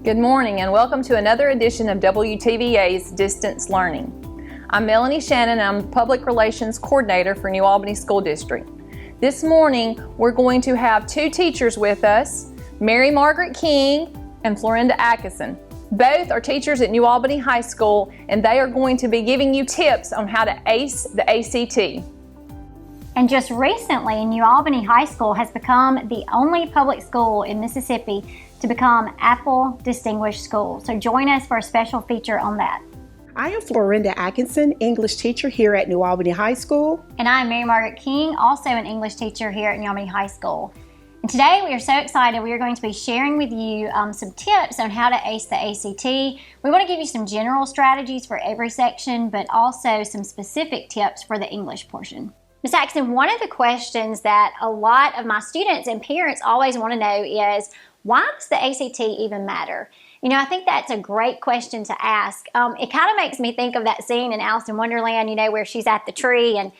Good morning and welcome to another edition of WTVA's Distance Learning. I'm Melanie Shannon and I'm Public Relations Coordinator for New Albany School District. This morning we're going to have two teachers with us, Mary Margaret King and Florinda Atkinson. Both are teachers at New Albany High School and they are going to be giving you tips on how to ace the ACT. And just recently, New Albany High School has become the only public school in Mississippi to become Apple Distinguished School. So join us for a special feature on that. I am Florinda Atkinson, English teacher here at New Albany High School. And I'm Mary Margaret King, also an English teacher here at New Albany High School. And today we are so excited. We are going to be sharing with you some tips on how to ace the ACT. We want to give you some general strategies for every section, but also some specific tips for the English portion. Ms. Atkinson, one of the questions that a lot of my students and parents always want to know is, why does the ACT even matter? You know, I think that's a great question to ask. It kind of makes me think of that scene in Alice in Wonderland, you know, where she's at the tree and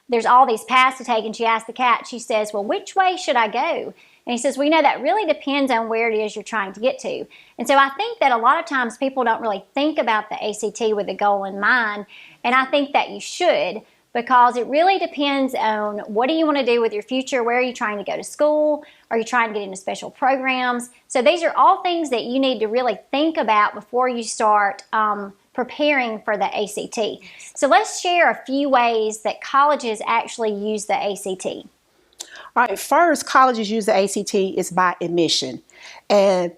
there's all these paths to take and she asks the cat, she says, well, which way should I go? And he says, well, you know, that really depends on where it is you're trying to get to. And so I think that a lot of times people don't really think about the ACT with a goal in mind, and I think that you should, because it really depends on what do you want to do with your future, where are you trying to go to school, are you trying to get into special programs. So these are all things that you need to really think about before you start preparing for the ACT. So let's share a few ways that colleges actually use the ACT. All right, first, colleges use the ACT is by admission, and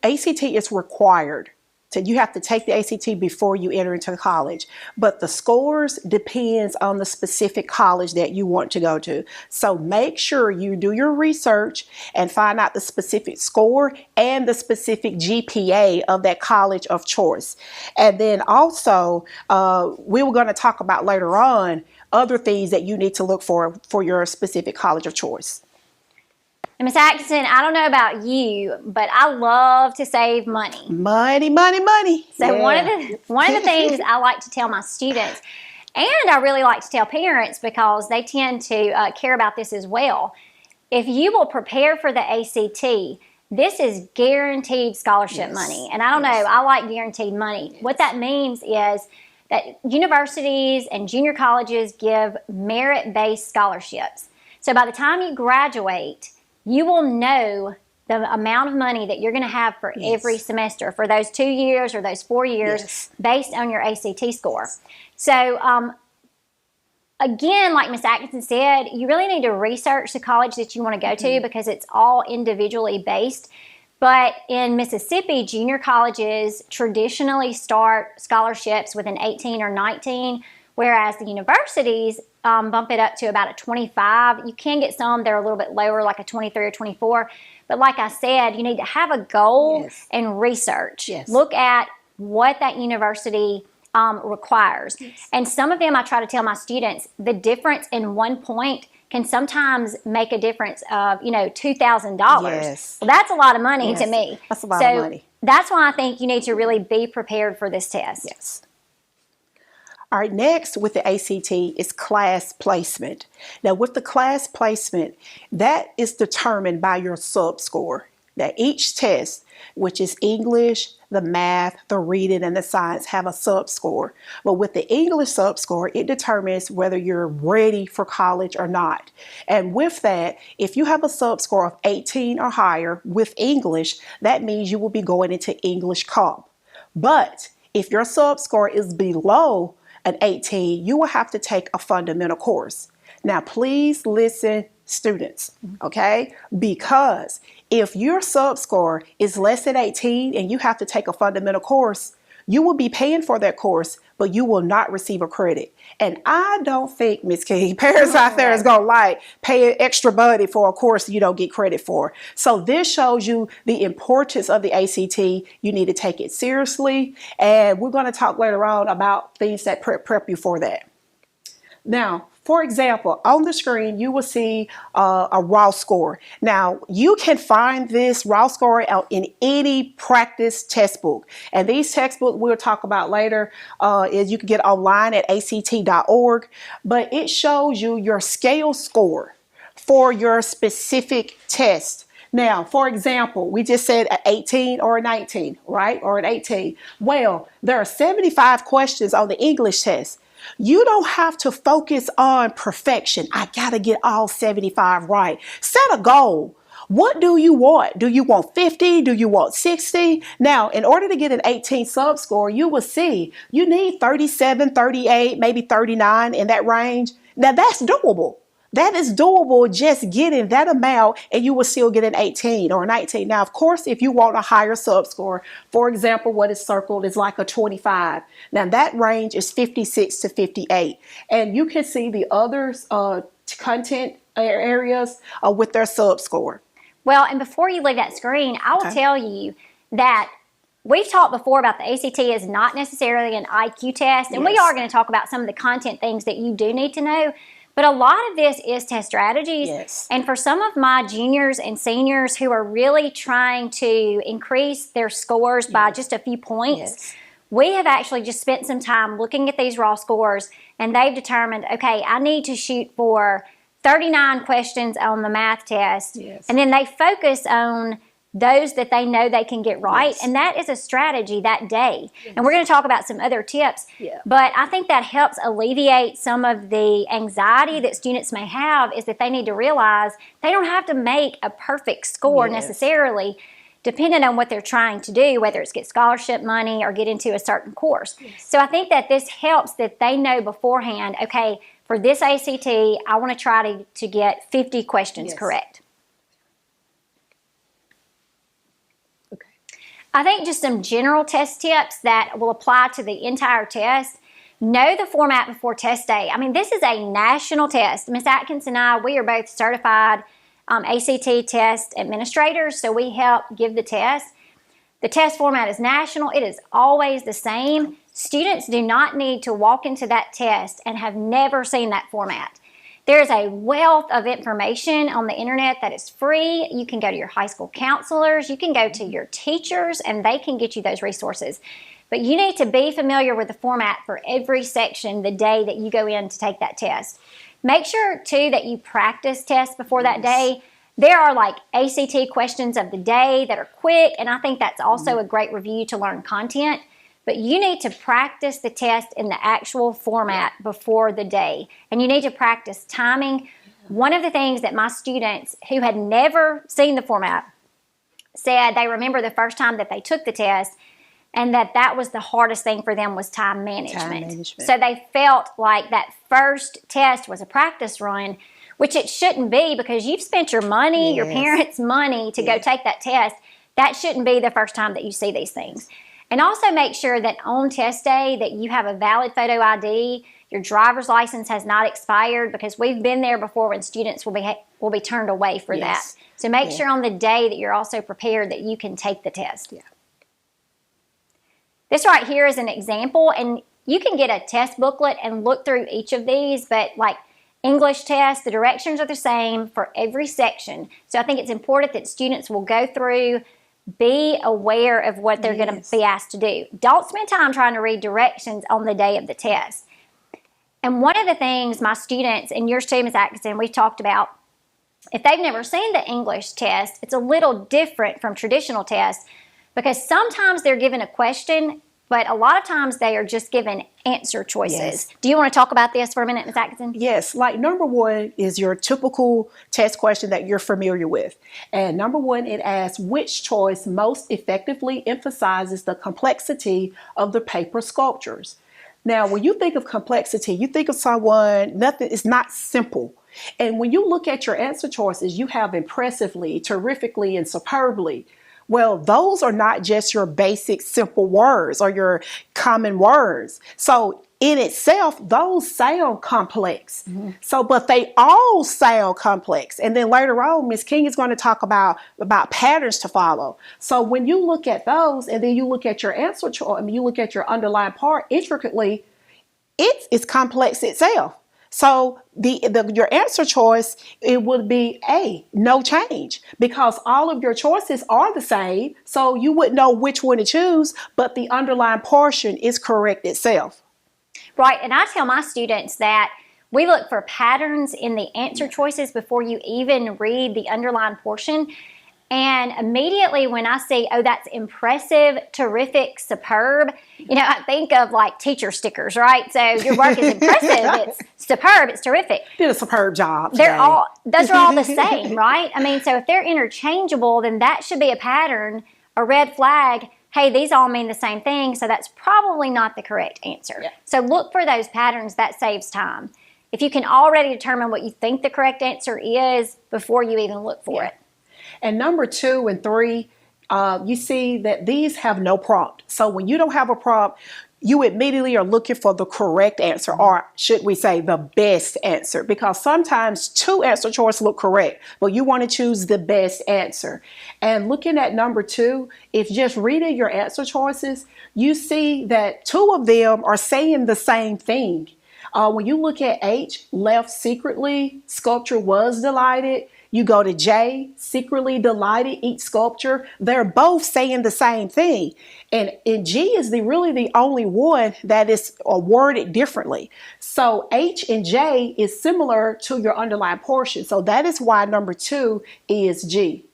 ACT is required. So you have to take the ACT before you enter into college, but the scores depends on the specific college that you want to go to. So make sure you do your research and find out the specific score and the specific GPA of that college of choice. And then also, we were going to talk about later on other things that you need to look for your specific college of choice. And Ms. Atkinson, I don't know about you, but I love to save money. Money, money, money. So yeah. one of the things I like to tell my students, and I really like to tell parents because they tend to care about this as well, if you will prepare for the ACT, this is guaranteed scholarship money. And I don't know, I like guaranteed money. What that means is that universities and junior colleges give merit-based scholarships. So by the time you graduate, you will know the amount of money that you're going to have for every semester for those 2 years or those 4 years based on your ACT score. So again, like Ms. Atkinson said, you really need to research the college that you want to go to because it's all individually based. But in Mississippi, junior colleges traditionally start scholarships with an 18 or 19, whereas the universities bump it up to about a 25. You can get some that are a little bit lower, like a 23 or 24. But like I said, you need to have a goal and research. Look at what that university requires. And some of them, I try to tell my students, the difference in 1 point can sometimes make a difference of, you know, $2,000. Well, that's a lot of money to me. That's a lot of money. That's why I think you need to really be prepared for this test. All right, next with the ACT is class placement. Now with the class placement, that is determined by your sub-score. Now each test, which is English, the math, the reading, and the science, have a sub-score. But with the English sub-score, it determines whether you're ready for college or not. And with that, if you have a sub-score of 18 or higher with English, that means you will be going into English Comp. But if your sub-score is below an 18, you will have to take a fundamental course. Now, please listen, students, okay? Because if your sub-score is less than 18 and you have to take a fundamental course, you will be paying for that course, but you will not receive a credit. And I don't think, Ms. King, parents out there is going to like paying extra money for a course you don't get credit for. So this shows you the importance of the ACT. You need to take it seriously. And we're going to talk later on about things that prep you for that. Now, for example, on the screen, you will see a raw score. Now, you can find this raw score out in any practice textbook. And these textbooks we'll talk about later is you can get online at act.org. But it shows you your scale score for your specific test. Now, for example, we just said an 18 or a 19, right? Or an 18. Well, there are 75 questions on the English test. You don't have to focus on perfection. I got to get all 75 right. Set a goal. What do you want? Do you want 50? Do you want 60? Now, in order to get an 18 sub score, you will see you need 37, 38, maybe 39 in that range. Now, that's doable. That is doable, just getting that amount, and you will still get an 18 or a 19. Now, of course, if you want a higher sub score, for example, what is circled is like a 25. Now, that range is 56 to 58. And you can see the others content areas with their sub score. Well, and before you leave that screen, I will tell you that we've talked before about the ACT is not necessarily an IQ test, and we are going to talk about some of the content things that you do need to know. But a lot of this is test strategies. Yes. And for some of my juniors and seniors who are really trying to increase their scores by just a few points, we have actually just spent some time looking at these raw scores, and they've determined, okay, I need to shoot for 39 questions on the math test. And then they focus on those that they know they can get right. And that is a strategy that day. And we're going to talk about some other tips. But I think that helps alleviate some of the anxiety that students may have, is that they need to realize they don't have to make a perfect score necessarily, depending on what they're trying to do, whether it's get scholarship money or get into a certain course. So I think that this helps that they know beforehand, okay, for this ACT, I want to try to get 50 questions correct. I think just some general test tips that will apply to the entire test. Know the format before test day. I mean, this is a national test. Ms. Atkins and I, we are both certified ACT test administrators, so we help give the test. The test format is national. It is always the same. Students do not need to walk into that test and have never seen that format. There's a wealth of information on the internet that is free. You can go to your high school counselors, you can go to your teachers, and they can get you those resources. But you need to be familiar with the format for every section the day that you go in to take that test. Make sure, too, that you practice tests before that day. There are like ACT questions of the day that are quick, and I think that's also a great review to learn content. But you need to practice the test in the actual format before the day. And you need to practice timing. One of the things that my students who had never seen the format said they remember the first time that they took the test, and that was the hardest thing for them was time management. So they felt like that first test was a practice run, which it shouldn't be, because you've spent your money, your parents' money to go take that test. That shouldn't be the first time that you see these things. And also make sure that on test day that you have a valid photo ID, your driver's license has not expired, because we've been there before when students will be turned away for that. So make sure on the day that you're also prepared that you can take the test. This right here is an example, and you can get a test booklet and look through each of these, but like English test, the directions are the same for every section. So I think it's important that students will go through, be aware of what they're going to be asked to do. Don't spend time trying to read directions on the day of the test. And one of the things my students, and yours too, Ms. Atkinson, we've talked about, if they've never seen the English test, it's a little different from traditional tests, because sometimes they're given a question, but a lot of times they are just given answer choices. Do you want to talk about this for a minute, Ms. Atkinson? Yes, like number one is your typical test question that you're familiar with. And number one, it asks which choice most effectively emphasizes the complexity of the paper sculptures. Now, when you think of complexity, you think of someone, nothing is not simple. And when you look at your answer choices, you have impressively, terrifically, and superbly. Well, those are not just your basic simple words or your common words. So in itself, those sound complex. So, but they all sound complex. And then later on, Ms. King is going to talk about patterns to follow. So when you look at those, and then you look at your answer choice, you look at your underlying part intricately, it's complex itself. So your answer choice, it would be A, no change, because all of your choices are the same. So you wouldn't know which one to choose, but the underlying portion is correct itself. Right, and I tell my students that we look for patterns in the answer choices before you even read the underlying portion. And immediately when I see, oh, that's impressive, terrific, superb, I think of like teacher stickers, right? So your work is impressive, it's superb, it's terrific. Did a superb job. Those are all the same, right? I mean, so if they're interchangeable, then that should be a pattern, a red flag. Hey, these all mean the same thing, so that's probably not the correct answer. Yeah. So look for those patterns. That saves time. If you can already determine what you think the correct answer is before you even look for it. And number 2 and 3, you see that these have no prompt. So when you don't have a prompt, you immediately are looking for the correct answer, or should we say the best answer, because sometimes 2 answer choices look correct, but you want to choose the best answer. And looking at number 2, if just reading your answer choices, you see that 2 of them are saying the same thing. When you look at H, left secretly, sculpture was delighted. You go to J, secretly delighted, eat sculpture. They're both saying the same thing. And G is really the only one that is worded differently. So H and J is similar to your underlined portion. So that is why number 2 is G.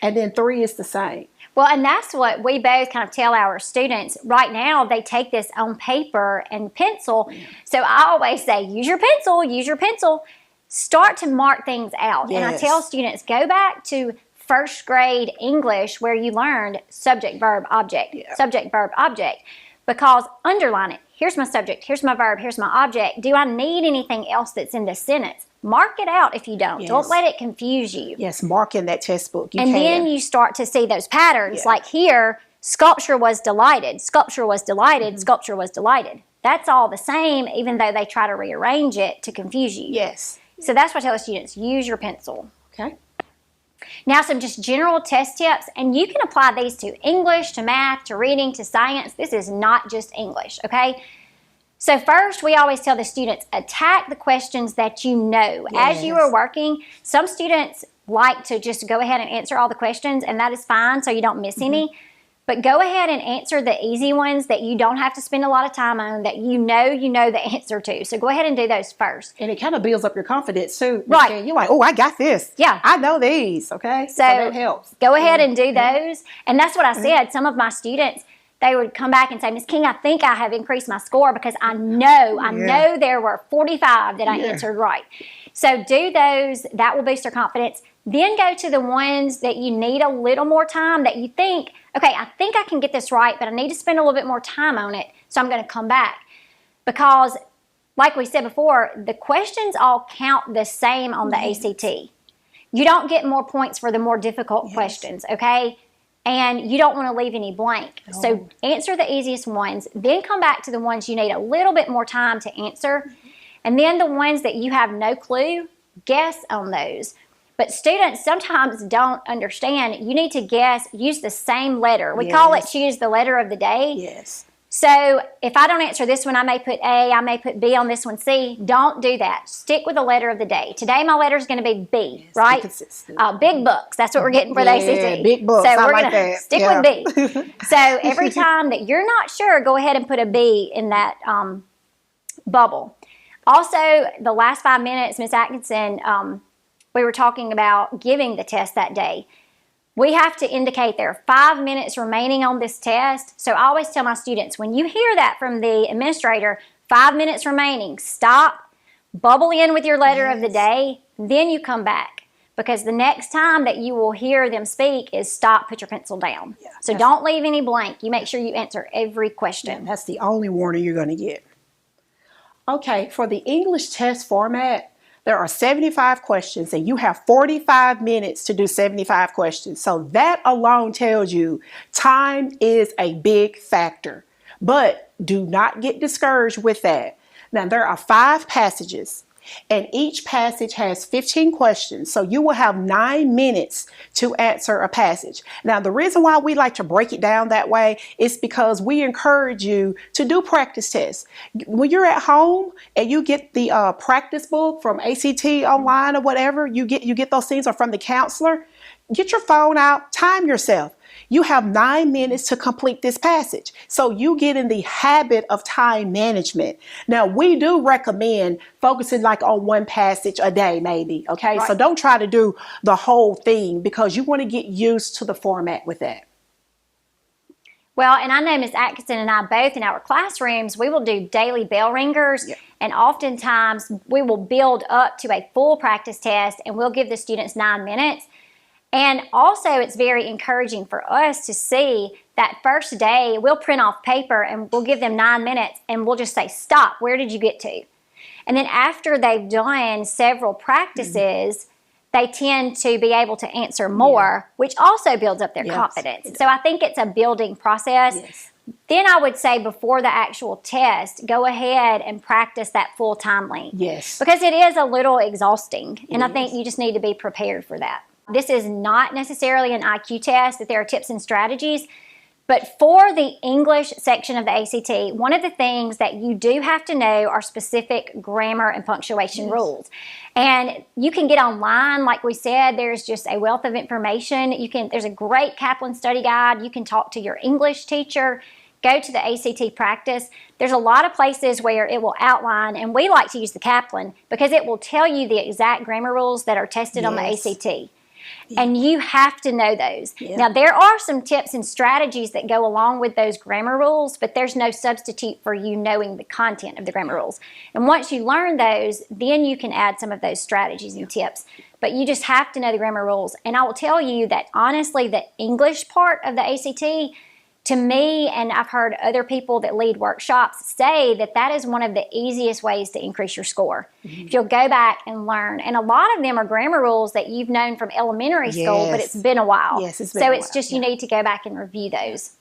And then 3 is the same. Well, and that's what we both kind of tell our students. Right now, they take this on paper and pencil. So I always say, use your pencil, use your pencil. Start to mark things out. Yes. And I tell students, go back to first grade English where you learned subject, verb, object, subject, verb, object. Because underline it. Here's my subject, here's my verb, here's my object. Do I need anything else that's in this sentence? Mark it out if you don't. Yes. Don't let it confuse you. Yes, mark in that textbook. Then you start to see those patterns. Like here, sculpture was delighted, sculpture was delighted, sculpture was delighted. That's all the same, even though they try to rearrange it to confuse you. Yes. So that's what I tell students, use your pencil. Okay. Now some just general test tips, and you can apply these to English, to math, to reading, to science. This is not just English, okay? So first, we always tell the students, attack the questions that you know. Yes. As you are working, some students like to just go ahead and answer all the questions, and that is fine, so you don't miss any. But go ahead and answer the easy ones that you don't have to spend a lot of time on, that you know the answer to. So go ahead and do those first. And it kind of builds up your confidence too. Right. You're like, oh, I got this. Yeah. I know these, okay? So that helps. Go ahead and do those. And that's what I said. Some of my students, they would come back and say, Ms. King, I think I have increased my score because I know there were 45 that I answered right. So do those. That will boost their confidence. Then go to the ones that you need a little more time, that you think, okay, I think I can get this right, but I need to spend a little bit more time on it, so I'm going to come back. Because, like we said before, the questions all count the same on the ACT. You don't get more points for the more difficult questions, okay? And you don't want to leave any blank. No. So answer the easiest ones, then come back to the ones you need a little bit more time to answer. And then the ones that you have no clue, guess on those. But students sometimes don't understand. You need to guess, use the same letter. We call it choose the letter of the day. Yes. So if I don't answer this one, I may put A, I may put B on this one, C. Don't do that. Stick with the letter of the day. Today my letter is going to be B, right? Big books. That's what we're getting for the ACT. Big books. So we're going to stick with B. So every time that you're not sure, go ahead and put a B in that bubble. Also, the last 5 minutes, Ms. Atkinson, we were talking about giving the test that day. We have to indicate there are 5 minutes remaining on this test. So I always tell my students, when you hear that from the administrator, 5 minutes remaining, stop, bubble in with your letter of the day, then you come back. Because the next time that you will hear them speak is stop, put your pencil down. Yeah, so don't leave any blank. You make sure you answer every question. That's the only warning you're going to get. Okay, for the English test format, there are 75 questions and you have 45 minutes to do 75 questions. So that alone tells you time is a big factor. But do not get discouraged with that. Now, there are 5 passages and each passage has 15 questions. So you will have 9 minutes to answer a passage. Now, the reason why we like to break it down that way is because we encourage you to do practice tests. When you're at home and you get the practice book from ACT online or whatever, you get those things, or from the counselor, Get your phone out, time yourself. You have 9 minutes to complete this passage. So you get in the habit of time management. Now, we do recommend focusing like on one passage a day, maybe. Okay. Right. So don't try to do the whole thing because you want to get used to the format with that. Well, and I know Ms. Atkinson and I both in our classrooms, we will do daily bell ringers, and oftentimes we will build up to a full practice test, and we'll give the students 9 minutes. And also, it's very encouraging for us to see that first day, we'll print off paper and we'll give them 9 minutes and we'll just say, stop, where did you get to? And then after they've done several practices, they tend to be able to answer more, which also builds up their confidence. So I think it's a building process. Then I would say before the actual test, go ahead and practice that full time length. Because it is a little exhausting. And I think you just need to be prepared for that. This is not necessarily an IQ test, that there are tips and strategies. But for the English section of the ACT, one of the things that you do have to know are specific grammar and punctuation rules. And you can get online, like we said, there's just a wealth of information. There's a great Kaplan study guide. You can talk to your English teacher, go to the ACT practice. There's a lot of places where it will outline, and we like to use the Kaplan because it will tell you the exact grammar rules that are tested on the ACT. And you have to know those. Now, there are some tips and strategies that go along with those grammar rules, but there's no substitute for you knowing the content of the grammar rules. And once you learn those, then you can add some of those strategies and tips. But you just have to know the grammar rules. And I will tell you that, honestly, the English part of the ACT, to me, and I've heard other people that lead workshops say that that is one of the easiest ways to increase your score. If you'll go back and learn. And a lot of them are grammar rules that you've known from elementary school, but it's been a while. So it's just you need to go back and review those.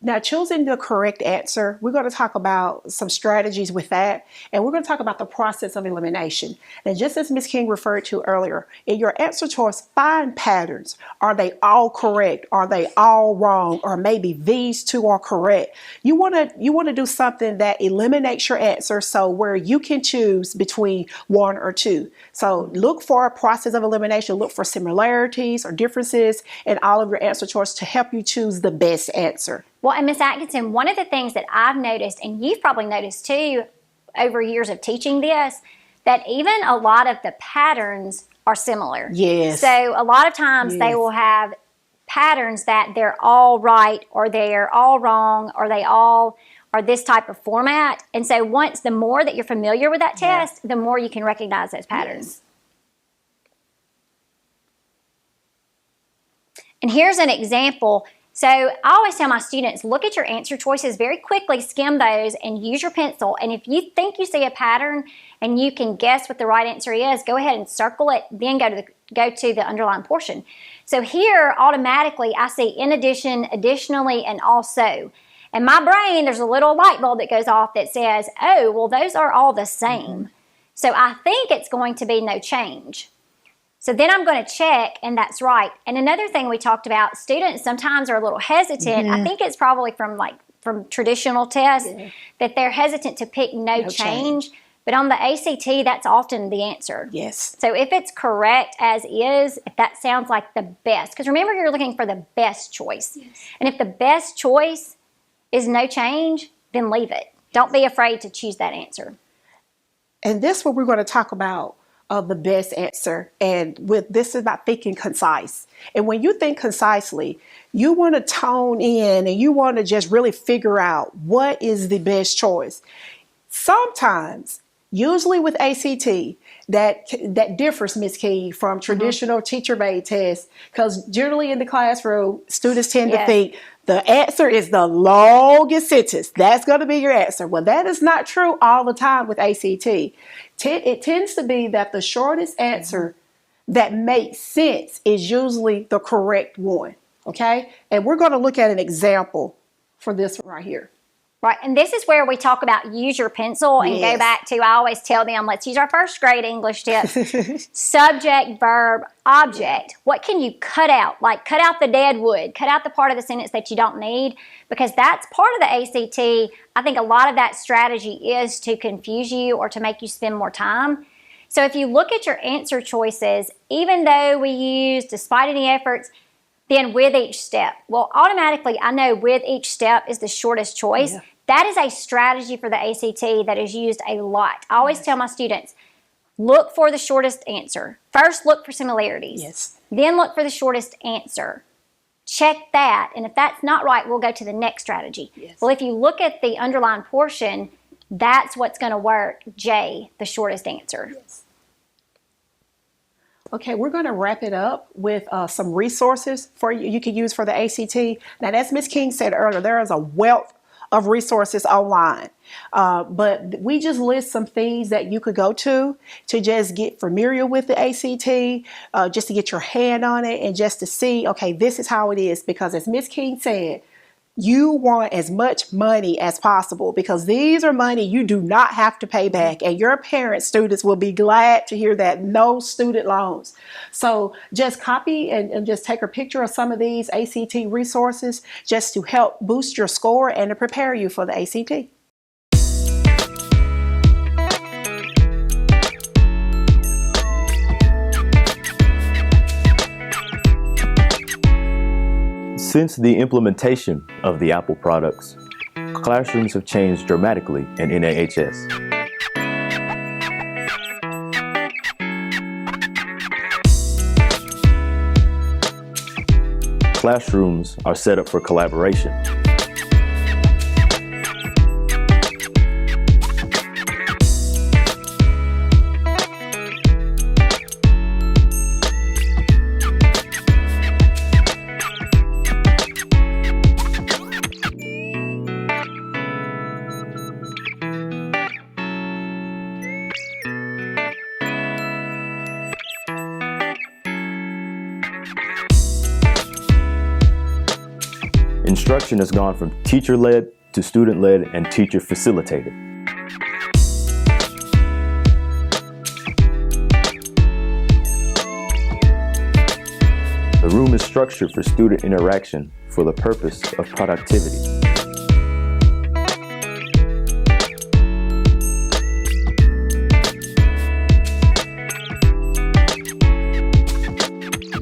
Now, choosing the correct answer, we're going to talk about some strategies with that, and we're going to talk about the process of elimination. And just as Ms. King referred to earlier, in your answer choice, find patterns. Are they all correct? Are they all wrong? Or maybe these two are correct. You want to do something that eliminates your answer, so where you can choose between one or two. So look for a process of elimination. Look for similarities or differences in all of your answer choice to help you choose the best answer. Well, and Ms. Atkinson, one of the things that I've noticed, and you've probably noticed too over years of teaching this, that even a lot of the patterns are similar. So a lot of times they will have patterns that they're all right or they're all wrong or they all are this type of format. And so the more that you're familiar with that test, the more you can recognize those patterns. And here's an example. So I always tell my students, look at your answer choices very quickly, skim those, and use your pencil. And if you think you see a pattern and you can guess what the right answer is, go ahead and circle it, then go to the underlined portion. So here, automatically, I see in addition, additionally, and also. And my brain, there's a little light bulb that goes off that says, oh, well, those are all the same. So I think it's going to be no change. So then I'm going to check, and that's right. And another thing we talked about, students sometimes are a little hesitant. I think it's probably from traditional tests that they're hesitant to pick no change. But on the ACT, that's often the answer. So if it's correct as is, if that sounds like the best, because remember you're looking for the best choice. And if the best choice is no change, then leave it. Don't be afraid to choose that answer. And this is what we're going to talk about. Of the best answer, and this is about thinking concise. And when you think concisely, you want to tone in and you want to just really figure out what is the best choice. Sometimes, usually with ACT, that differs, Ms. Key, from traditional teacher-made tests, because generally in the classroom, students tend to think the answer is the longest sentence. That's going to be your answer. Well, that is not true all the time with ACT. It tends to be that the shortest answer that makes sense is usually the correct one, okay? And we're going to look at an example for this one right here. Right, and this is where we talk about use your pencil and go back to, I always tell them, let's use our first grade English tips. Subject, verb, object. What can you cut out? Like cut out the dead wood, cut out the part of the sentence that you don't need, because that's part of the ACT. I think a lot of that strategy is to confuse you or to make you spend more time. So if you look at your answer choices, even though we use despite any efforts, then with each step, well, automatically I know with each step is the shortest choice. Yeah. That is a strategy for the ACT that is used a lot. I always tell my students, look for the shortest answer. First, look for similarities. Yes. Then look for the shortest answer. Check that, and if that's not right, we'll go to the next strategy. Yes. Well, if you look at the underlined portion, that's what's going to work, J, the shortest answer. Yes. Okay, we're going to wrap it up with some resources for you can use for the ACT. Now, as Ms. King said earlier, there is a wealth of resources online. But we just list some things that you could go to just get familiar with the ACT, just to get your hand on it and just to see, okay, this is how it is. Because as Ms. King said, you want as much money as possible because these are money you do not have to pay back. And your parents, students will be glad to hear that. No student loans. So just copy and just take a picture of some of these ACT resources just to help boost your score and to prepare you for the ACT. Since the implementation of the Apple products, classrooms have changed dramatically in NAHS. Classrooms are set up for collaboration. Instruction has gone from teacher-led to student-led and teacher-facilitated. The room is structured for student interaction for the purpose of productivity.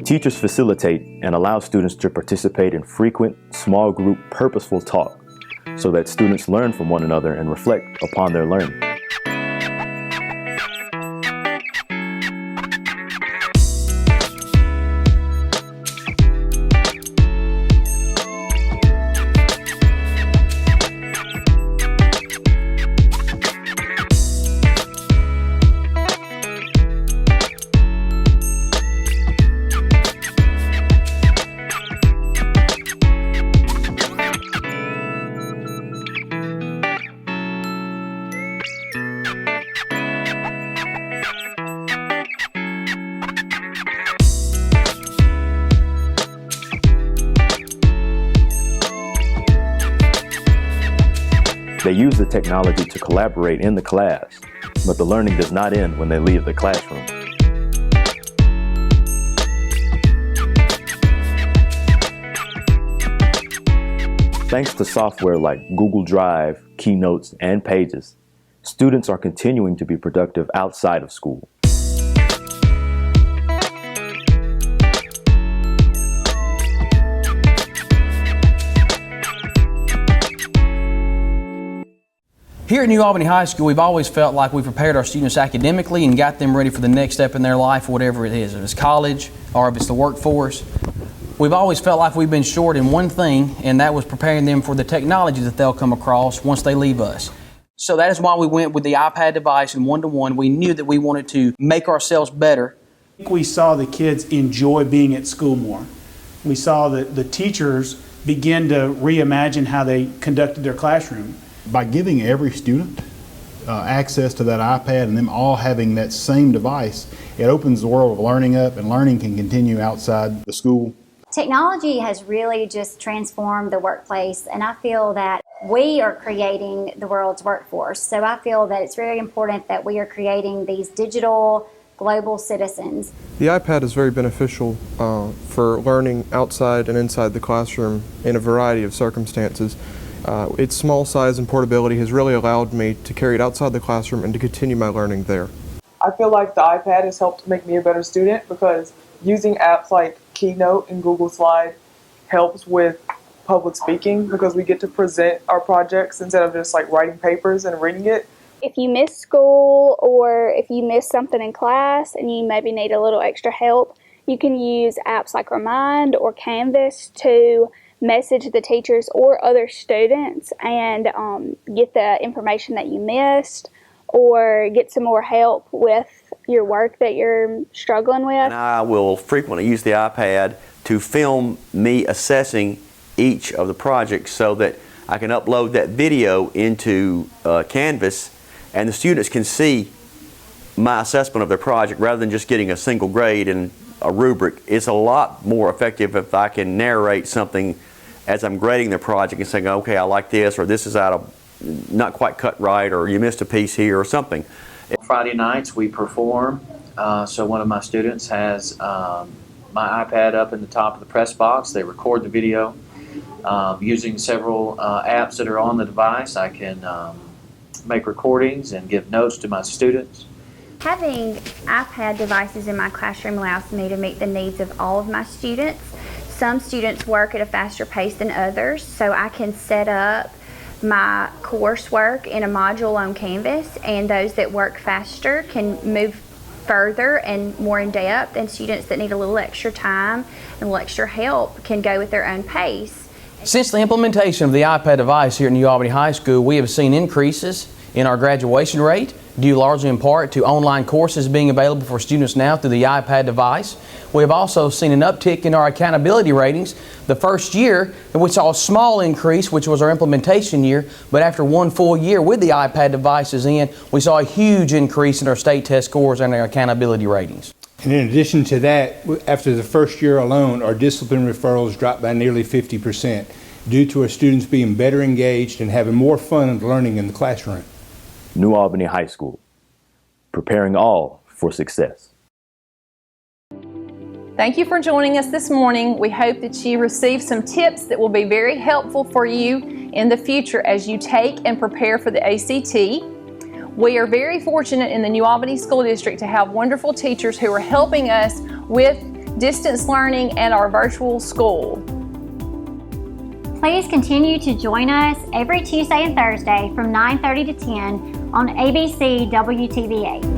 Teachers facilitate and allow students to participate in frequent, small group, purposeful talk so that students learn from one another and reflect upon their learning. They use the technology to collaborate in the class, but the learning does not end when they leave the classroom. Thanks to software like Google Drive, Keynotes, and Pages, students are continuing to be productive outside of school. Here at New Albany High School, we've always felt like we prepared our students academically and got them ready for the next step in their life, whatever it is. If it's college or if it's the workforce. We've always felt like we've been short in one thing, and that was preparing them for the technology that they'll come across once they leave us. So that is why we went with the iPad device and one-to-one. We knew that we wanted to make ourselves better. We saw the kids enjoy being at school more. We saw that the teachers begin to reimagine how they conducted their classroom. By giving every student access to that iPad and them all having that same device, it opens the world of learning up, and learning can continue outside the school. Technology has really just transformed the workplace, and I feel that we are creating the world's workforce. So I feel that it's very important that we are creating these digital global citizens. The iPad is very beneficial for learning outside and inside the classroom in a variety of circumstances. Its small size and portability has really allowed me to carry it outside the classroom and to continue my learning there. I feel like the iPad has helped make me a better student because using apps like Keynote and Google Slide helps with public speaking because we get to present our projects instead of just like writing papers and reading it. If you miss school or if you miss something in class and you maybe need a little extra help, you can use apps like Remind or Canvas to message the teachers or other students and get the information that you missed or get some more help with your work that you're struggling with. And I will frequently use the iPad to film me assessing each of the projects so that I can upload that video into Canvas and the students can see my assessment of their project rather than just getting a single grade and a rubric. It's a lot more effective if I can narrate something as I'm grading their project and saying, okay, I like this, or this is out of not quite cut right, or you missed a piece here or something. Friday nights we perform, so one of my students has my iPad up in the top of the press box. They record the video using several apps that are on the device. I can make recordings and give notes to my students. Having iPad devices in my classroom allows me to meet the needs of all of my students. Some students work at a faster pace than others, so I can set up my coursework in a module on Canvas, and those that work faster can move further and more in depth, and students that need a little extra time and a little extra help can go at their own pace. Since the implementation of the iPad device here at New Albany High School, we have seen increases in our graduation rate, due largely in part to online courses being available for students now through the iPad device. We have also seen an uptick in our accountability ratings. The first year, we saw a small increase, which was our implementation year, but after one full year with the iPad devices in, we saw a huge increase in our state test scores and our accountability ratings. And in addition to that, after the first year alone, our discipline referrals dropped by nearly 50% due to our students being better engaged and having more fun learning in the classroom. New Albany High School, preparing all for success. Thank you for joining us this morning. We hope that you receive some tips that will be very helpful for you in the future as you take and prepare for the ACT. We are very fortunate in the New Albany School District to have wonderful teachers who are helping us with distance learning and our virtual school. Please continue to join us every Tuesday and Thursday from 9:30 to 10 on ABC WTVA.